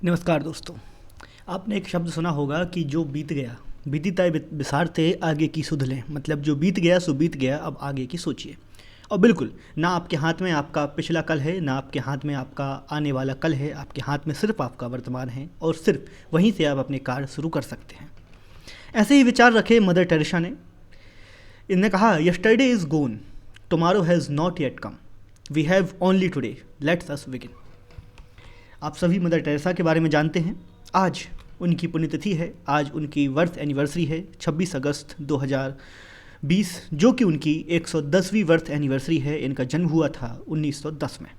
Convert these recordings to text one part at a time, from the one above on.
नमस्कार दोस्तों। आपने एक शब्द सुना होगा कि जो बीत गया बीती ताय बिसारते आगे की सुध लें। मतलब जो बीत गया सो बीत गया, अब आगे की सोचिए। और बिल्कुल ना आपके हाथ में आपका पिछला कल है, ना आपके हाथ में आपका आने वाला कल है। आपके हाथ में सिर्फ आपका वर्तमान है और सिर्फ वहीं से आप अपने कार्य शुरू कर सकते हैं। ऐसे ही विचार रखे मदर टेरेसा ने। इन्हें कहा, yesterday is gone, tomorrow has not yet come, we have only today, let's us begin. आप सभी मदर टेरेसा के बारे में जानते हैं। आज उनकी पुण्यतिथि है, आज उनकी बर्थ एनिवर्सरी है 26 अगस्त 2020, जो कि उनकी 110वीं बर्थ एनिवर्सरी है। इनका जन्म हुआ था 1910 में।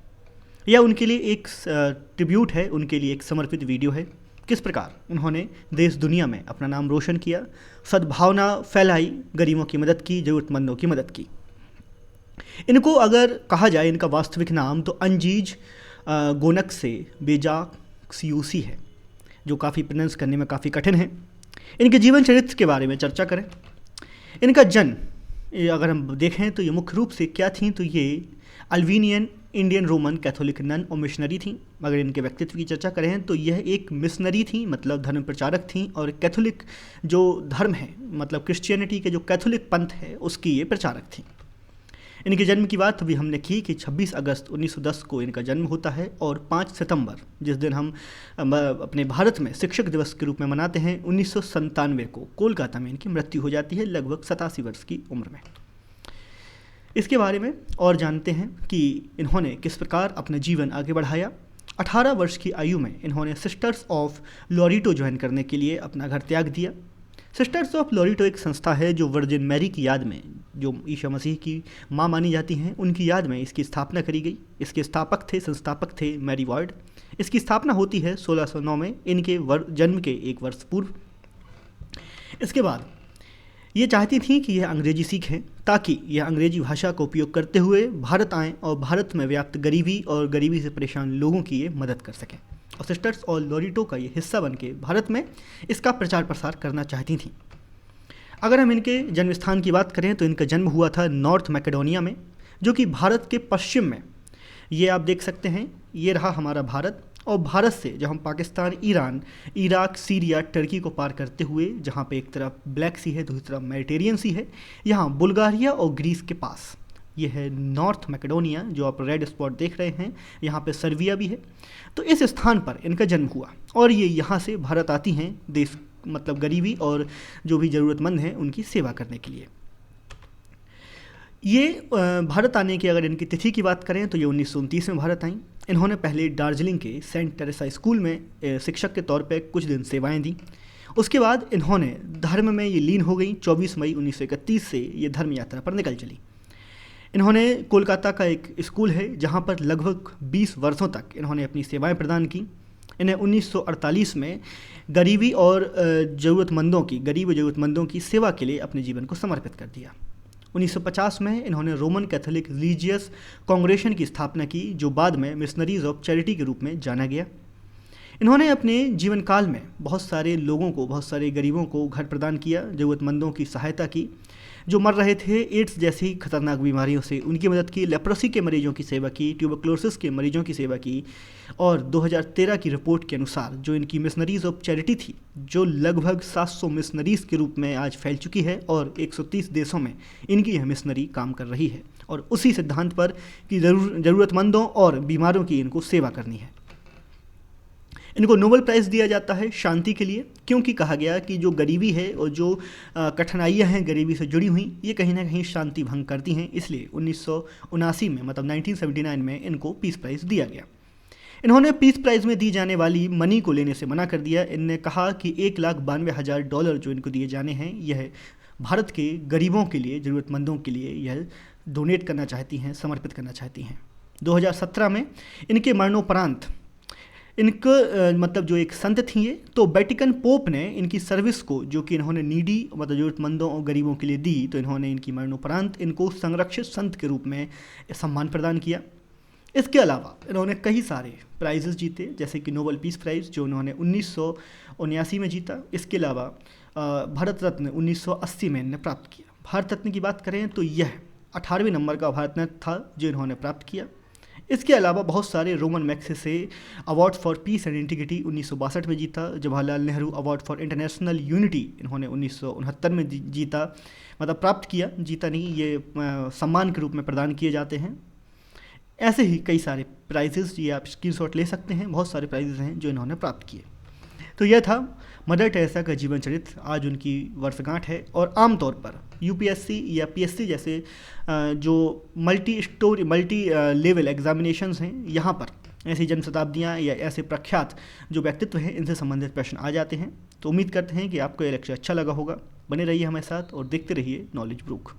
यह उनके लिए एक ट्रिब्यूट है, उनके लिए एक समर्पित वीडियो है। किस प्रकार उन्होंने देश दुनिया में अपना नाम रोशन किया, सद्भावना फैलाई, गरीबों की मदद की, ज़रूरतमंदों की मदद की। इनको अगर कहा जाए इनका वास्तविक नाम तो अंजीज गोनक से बेजाक सियूसी है, जो काफ़ी प्रोनाउंस करने में काफ़ी कठिन है। इनके जीवन चरित्र के बारे में चर्चा करें। इनका जन्म अगर हम देखें तो ये मुख्य रूप से क्या थी, तो ये अल्वीनियन इंडियन रोमन कैथोलिक नन और मिशनरी थी। अगर इनके व्यक्तित्व की चर्चा करें तो यह एक मिशनरी थी, मतलब धर्म प्रचारक थी, और कैथोलिक जो धर्म है, मतलब क्रिश्चियनिटी के जो कैथोलिक पंथ है, उसकी ये प्रचारक थी। इनके जन्म की बात अभी हमने की कि 26 अगस्त 1910 को इनका जन्म होता है, और 5 सितंबर, जिस दिन हम अपने भारत में शिक्षक दिवस के रूप में मनाते हैं, 1997 को कोलकाता में इनकी मृत्यु हो जाती है, लगभग 87 वर्ष की उम्र में। इसके बारे में और जानते हैं कि इन्होंने किस प्रकार अपना जीवन आगे बढ़ाया। 18 वर्ष की आयु में इन्होंने सिस्टर्स ऑफ लॉरिटो ज्वाइन करने के लिए अपना घर त्याग दिया। सिस्टर्स ऑफ लॉरिटो एक संस्था है जो वर्जिन मैरी की याद में, जो ईसा मसीह की माँ मानी जाती हैं, उनकी याद में इसकी स्थापना करी गई। इसके संस्थापक थे मैरी वार्ड। इसकी स्थापना होती है 1609 में, इनके जन्म के 1 वर्ष पूर्व। इसके बाद ये चाहती थी कि यह अंग्रेजी सीखें, ताकि यह अंग्रेजी भाषा का उपयोग करते हुए भारत आएँ और भारत में व्याप्त गरीबी और गरीबी से परेशान लोगों की ये मदद कर सकें। और सिस्टर्स और लॉरिटो का ये हिस्सा बन के भारत में इसका प्रचार प्रसार करना चाहती थीं। अगर हम इनके जन्म स्थान की बात करें तो इनका जन्म हुआ था नॉर्थ मैकेडोनिया में, जो कि भारत के पश्चिम में, ये आप देख सकते हैं, ये रहा हमारा भारत। और भारत से जब हम Pakistan, Iran, Iraq, Syria, Turkey को पार करते हुए, जहाँ पे एक तरफ ब्लैक सी है, दूसरी तरफ मेडिटेरियन सी है, यहाँ बुल्गारिया और ग्रीस के पास ये है नॉर्थ मैकेडोनिया, जो आप रेड स्पॉट देख रहे हैं। यहाँ पे सर्बिया भी है। तो इस स्थान पर इनका जन्म हुआ और ये यहाँ से भारत आती हैं देश, मतलब गरीबी और जो भी ज़रूरतमंद हैं उनकी सेवा करने के लिए। ये भारत आने की अगर इनकी तिथि की बात करें तो ये 1929 में भारत आईं। इन्होंने पहले दार्जिलिंग के सेंट टेरेसा स्कूल में शिक्षक के तौर पर कुछ दिन सेवाएं दी। उसके बाद इन्होंने धर्म में ये लीन हो गई। 24 मई 1931 से ये धर्म यात्रा पर निकल चली। इन्होंने कोलकाता का एक स्कूल है जहाँ पर लगभग 20 वर्षों तक इन्होंने अपनी सेवाएं प्रदान की। इन्हें 1948 में गरीब और ज़रूरतमंदों की सेवा के लिए अपने जीवन को समर्पित कर दिया। 1950 में इन्होंने रोमन कैथोलिक रिलीजियस कांग्रेशन की स्थापना की, जो बाद में मिशनरीज ऑफ चैरिटी के रूप में जाना गया। इन्होंने अपने जीवन काल में बहुत सारे लोगों को, बहुत सारे गरीबों को घर प्रदान किया, ज़रूरतमंदों की सहायता की, जो मर रहे थे एड्स जैसी खतरनाक बीमारियों से, उनकी मदद की, लेप्रोसी के मरीजों की सेवा की, ट्यूबरक्लोसिस के मरीजों की सेवा की। और 2013 की रिपोर्ट के अनुसार जो इनकी मिशनरीज ऑफ चैरिटी थी, जो लगभग 700 मिशनरीज़ के रूप में आज फैल चुकी है और 130 देशों में इनकी यह मिशनरी काम कर रही है, और उसी सिद्धांत पर कि ज़रूरतमंदों और बीमारों की इनको सेवा करनी है। इनको नोबेल प्राइज़ दिया जाता है शांति के लिए, क्योंकि कहा गया कि जो गरीबी है और जो कठिनाइयाँ हैं गरीबी से जुड़ी हुई, ये कहीं ना कहीं शांति भंग करती हैं। इसलिए 1979 में, मतलब 1979 में इनको पीस प्राइज़ दिया गया। इन्होंने पीस प्राइज़ में दी जाने वाली मनी को लेने से मना कर दिया। इनने कहा कि $1,92,000 जो इनको दिए जाने हैं, यह भारत के गरीबों के लिए, ज़रूरतमंदों के लिए यह डोनेट करना चाहती हैं, समर्पित करना चाहती हैं। 2017 में इनके मरणोपरांत इनको मतलब जो एक संत थी ये, तो वेटिकन पोप ने इनकी सर्विस को, जो कि इन्होंने नीडी मतलब ज़रूरतमंदों और गरीबों के लिए दी, तो इन्होंने इनकी मरणोपरांत इनको संरक्षित संत के रूप में सम्मान प्रदान किया। इसके अलावा इन्होंने कई सारे प्राइजेस जीते, जैसे कि नोबेल पीस प्राइज़ जो उन्होंने 1979 में जीता। इसके अलावा भारत रत्न 1980 में इन्हें प्राप्त किया। भारत रत्न की बात करें तो यह 18वें नंबर का भारत रत्न था जो इन्होंने प्राप्त किया। इसके अलावा बहुत सारे Roman Magsaysay award for piece and integrity 1962 में जीता। Jawaharlal Nehru award for international unity इन्होंने 1969 में जीता, मतलब प्राप्त किया, जीता नहीं, ये सम्मान के रूप में प्रदान किए जाते हैं। ऐसे ही कई सारे प्राइजेस, ये आप स्क्रीनशॉट ले सकते हैं, बहुत सारे प्राइजेस हैं जो इन्होंने प्राप्त किए। तो यह था मदर टेरेसा का जीवन चरित्र, आज उनकी वर्षगांठ है। और आमतौर पर यूपीएससी या पीएससी जैसे जो मल्टी लेवल एग्जामिनेशंस हैं, यहाँ पर ऐसी जन्म शताब्दियाँ या ऐसे प्रख्यात जो व्यक्तित्व हैं इनसे संबंधित प्रश्न आ जाते हैं। तो उम्मीद करते हैं कि आपको ये लेक्चर अच्छा लगा होगा। बने रहिए हमारे साथ और देखते रहिए नॉलेज ब्रूक।